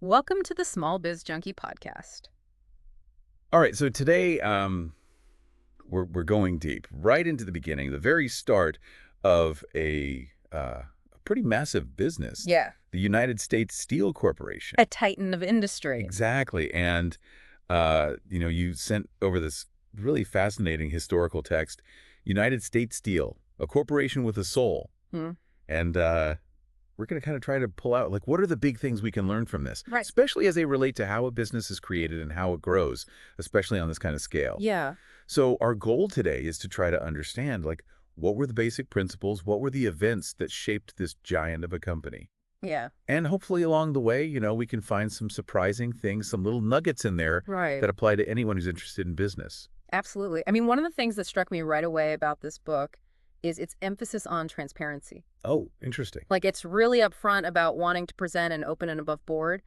Welcome to the Small Biz Junkie podcast. All right, so today we're going deep, right into the beginning, the very start of a pretty massive business. Yeah. The United States Steel Corporation. A titan of industry. Exactly, and you sent over this really fascinating historical text, United States Steel, a corporation with a soul, and we're going to kind of try to pull out, like, what are the big things we can learn from this, Right. especially as they relate to how a business is created and how it grows, especially on this kind of scale. Yeah. So our goal today is to try to understand, like, what were the basic principles, what were the events that shaped this giant of a company? Yeah. And hopefully along the way, we can find some surprising things, some little nuggets in there Right. that apply to anyone who's interested in business. Absolutely. I mean, one of the things that struck me right away about this book is its emphasis on transparency. Oh, interesting. Like, it's really upfront about wanting to present an open and above board.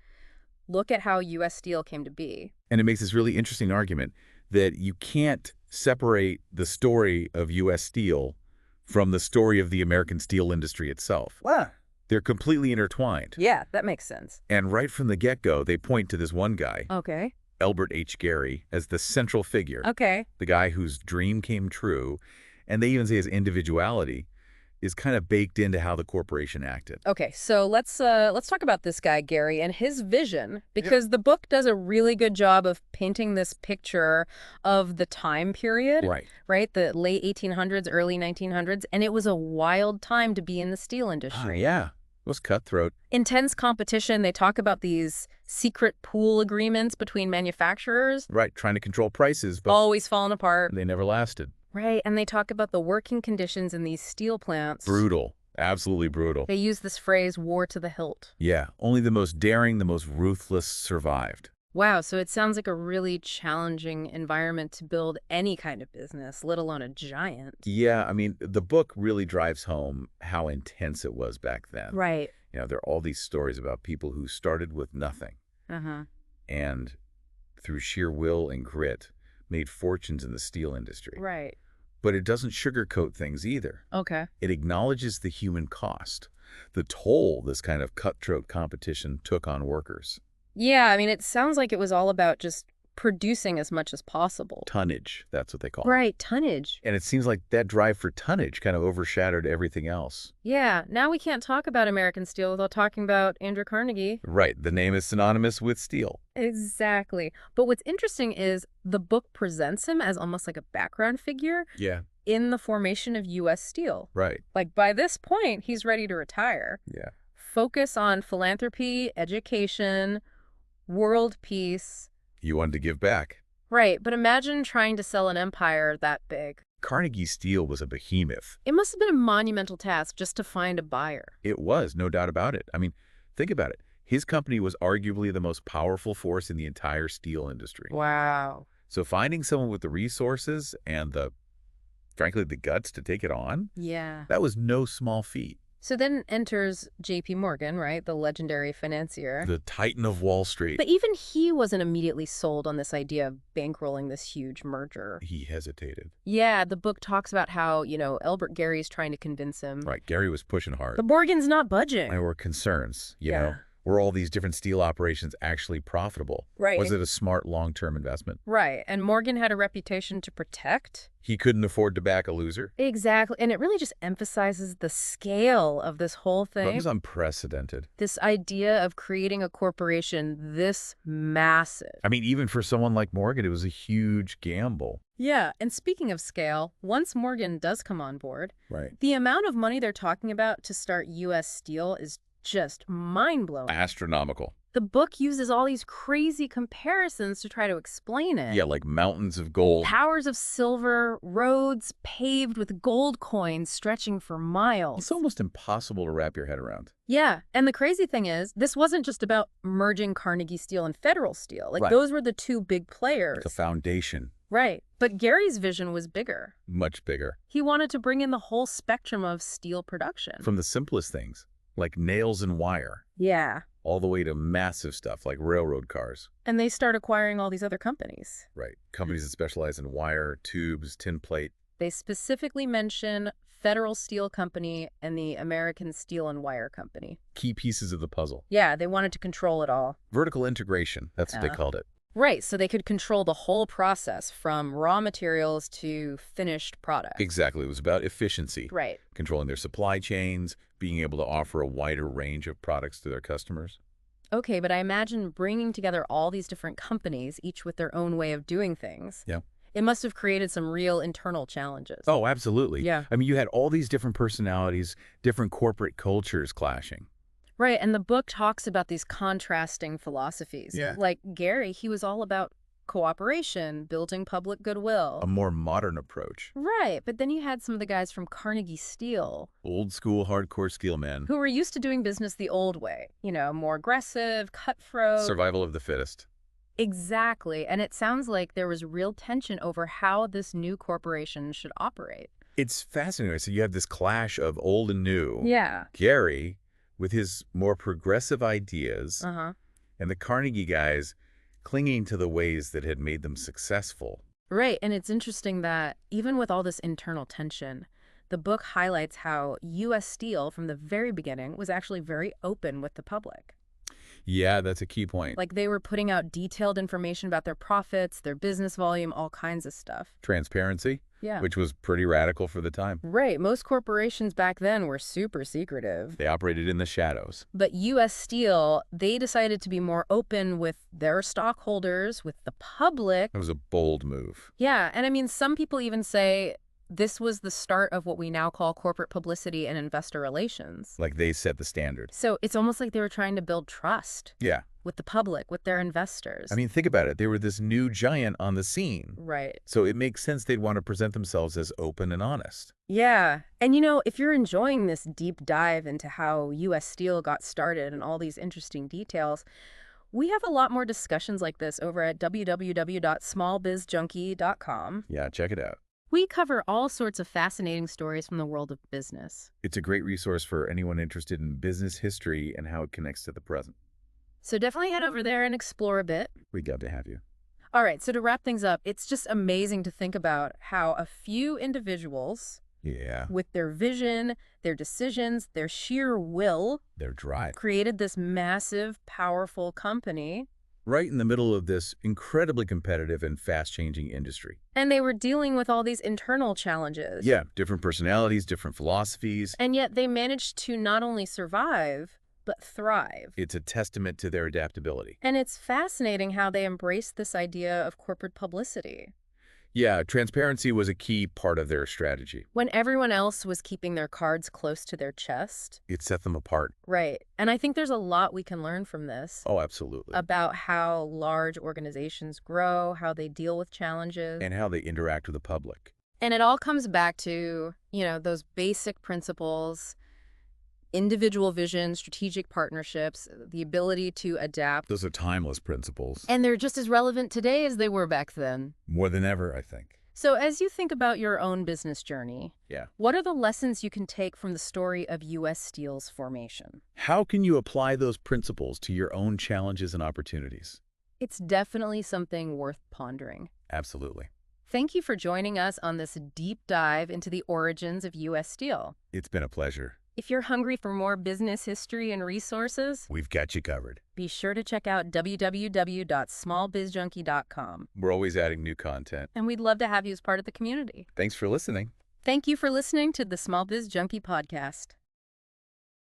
Look at how U.S. Steel came to be. And it makes this really interesting argument that you can't separate the story of U.S. Steel from the story of the American steel industry itself. Wow. They're completely intertwined. Yeah, that makes sense. And right from the get-go, they point to this one guy, Okay. Albert H. Gary, as the central figure, Okay. the guy whose dream came true. And they even say his individuality is kind of baked into how the corporation acted. Okay, so let's talk about this guy, Gary, and his vision, because the book does a really good job of painting this picture of the time period, right? The late 1800s, early 1900s, and it was a wild time to be in the steel industry. Yeah, it was cutthroat. Intense competition. They talk about these secret pool agreements between manufacturers. Right, trying to control prices, but Always falling apart. they never lasted. Right, and they talk about the working conditions in these steel plants. Brutal, absolutely brutal. They use this phrase, war to the hilt. Yeah, only the most daring, the most ruthless survived. Wow, so it sounds like a really challenging environment to build any kind of business, let alone a giant. Yeah, I mean, the book really drives home how intense it was back then. Right. There are all these stories about people who started with nothing Uh-huh. and through sheer will and grit made fortunes in the steel industry. Right. But it doesn't sugarcoat things either. Okay. It acknowledges the human cost, the toll this kind of cutthroat competition took on workers. Yeah, I mean, it sounds like it was all about just producing as much as possible. Tonnage, that's what they call it. Right, tonnage. And it seems like that drive for tonnage kind of overshadowed everything else. Yeah, now we can't talk about American Steel without talking about Andrew Carnegie. Right, the name is synonymous with steel. Exactly. But what's interesting is the book presents him as almost like a background figure Yeah. in the formation of U.S. Steel. Right. Like, by this point, he's ready to retire. Yeah. Focus on philanthropy, education, world peace. You wanted to give back. Right, but imagine trying to sell an empire that big. Carnegie Steel was a behemoth. It must have been a monumental task just to find a buyer. It was, no doubt about it. I mean, think about it. His company was arguably the most powerful force in the entire steel industry. Wow. So finding someone with the resources and frankly, the guts to take it on, Yeah. that was no small feat. So then enters J.P. Morgan, right? The legendary financier. The Titan of Wall Street. But even he wasn't immediately sold on this idea of bankrolling this huge merger. He hesitated. Yeah, the book talks about how, Albert Gary's trying to convince him. Right, Gary was pushing hard. The Morgan's not budging. There were concerns, you Yeah. know. Were all these different steel operations actually profitable? Right. Was it a smart long-term investment? Right, and Morgan had a reputation to protect. He couldn't afford to back a loser? Exactly, and it really just emphasizes the scale of this whole That thing. was unprecedented. This idea of creating a corporation this massive. I mean, even for someone like Morgan, it was a huge gamble. Yeah, and speaking of scale, once Morgan does come on board, Right. the amount of money they're talking about to start U.S. Steel is just mind-blowing. Astronomical. The book uses all these crazy comparisons to try to explain it. Yeah, like mountains of gold. Towers of silver, roads paved with gold coins stretching for miles. It's almost impossible to wrap your head around. Yeah, and the crazy thing is, this wasn't just about merging Carnegie Steel and Federal Steel. Like, Right. those were the two big players. The foundation. Right. But Gary's vision was bigger. Much bigger. He wanted to bring in the whole spectrum of steel production. From the simplest things, like nails and wire, Yeah. all the way to massive stuff like railroad cars. And they start acquiring all these other companies. Right. Companies that specialize in wire, tubes, tin plate. They specifically mention Federal Steel Company and the American Steel and Wire Company. Key pieces of the puzzle. Yeah, they wanted to control it all. Vertical integration, that's what they called it. Right, so they could control the whole process from raw materials to finished product. Exactly. It was about efficiency. Right. Controlling their supply chains, being able to offer a wider range of products to their customers. Okay, but I imagine bringing together all these different companies, each with their own way of doing things. Yeah. It must have created some real internal challenges. Oh, absolutely. Yeah. I mean, you had all these different personalities, different corporate cultures clashing. Right, and the book talks about these contrasting philosophies. Yeah. Like Gary, he was all about cooperation, building public goodwill. A more modern approach. Right, but then you had some of the guys from Carnegie Steel. Old school hardcore steel men. Who were used to doing business the old way. You know, more aggressive, cutthroat. Survival of the fittest. Exactly, and it sounds like there was real tension over how this new corporation should operate. It's fascinating. So you have this clash of old and new. Yeah. Gary, with his more progressive ideas, Uh-huh. and the Carnegie guys clinging to the ways that had made them successful. Right, and it's interesting that even with all this internal tension, the book highlights how U.S. Steel, from the very beginning, was actually very open with the public. Yeah, that's a key point. Like, they were putting out detailed information about their profits, their business volume, all kinds of stuff. Transparency, Yeah. which was pretty radical for the time. Right, most corporations back then were super secretive. They operated in the shadows. But U.S. Steel, they decided to be more open with their stockholders, with the public. It was a bold move. Yeah, and I mean, some people even say this was the start of what we now call corporate publicity and investor relations. Like they set the standard. So it's almost like they were trying to build trust Yeah. with the public, with their investors. I mean, think about it. They were this new giant on the scene. Right. So it makes sense they'd want to present themselves as open and honest. Yeah. And you know, if you're enjoying this deep dive into how U.S. Steel got started and all these interesting details, we have a lot more discussions like this over at www.smallbizjunkie.com. Yeah, check it out. We cover all sorts of fascinating stories from the world of business. It's a great resource for anyone interested in business history and how it connects to the present. So definitely head over there and explore a bit. We'd love to have you. All right, so to wrap things up, it's just amazing to think about how a few individuals, Yeah. with their vision, their decisions, their sheer will, Their drive. created this massive, powerful company. Right in the middle of this incredibly competitive and fast-changing industry. And they were dealing with all these internal challenges. Yeah, different personalities, different philosophies. And yet they managed to not only survive, but thrive. It's a testament to their adaptability. And it's fascinating how they embraced this idea of corporate publicity. Yeah, transparency was a key part of their strategy. When everyone else was keeping their cards close to their chest. It set them apart. Right. And I think there's a lot we can learn from this. Oh, absolutely. About how large organizations grow, how they deal with challenges. And how they interact with the public. And it all comes back to, you know, those basic principles: individual vision, strategic partnerships, the ability to adapt. Those are timeless principles. And they're just as relevant today as they were back then. More than ever, I think. So as you think about your own business journey, Yeah. what are the lessons you can take from the story of U.S. Steel's formation? How can you apply those principles to your own challenges and opportunities? It's definitely something worth pondering. Absolutely. Thank you for joining us on this deep dive into the origins of U.S. Steel. It's been a pleasure. If you're hungry for more business history and resources, We've got you covered. be sure to check out www.smallbizjunkie.com. We're always adding new content. And we'd love to have you as part of the community. Thanks for listening. Thank you for listening to the Small Biz Junkie podcast.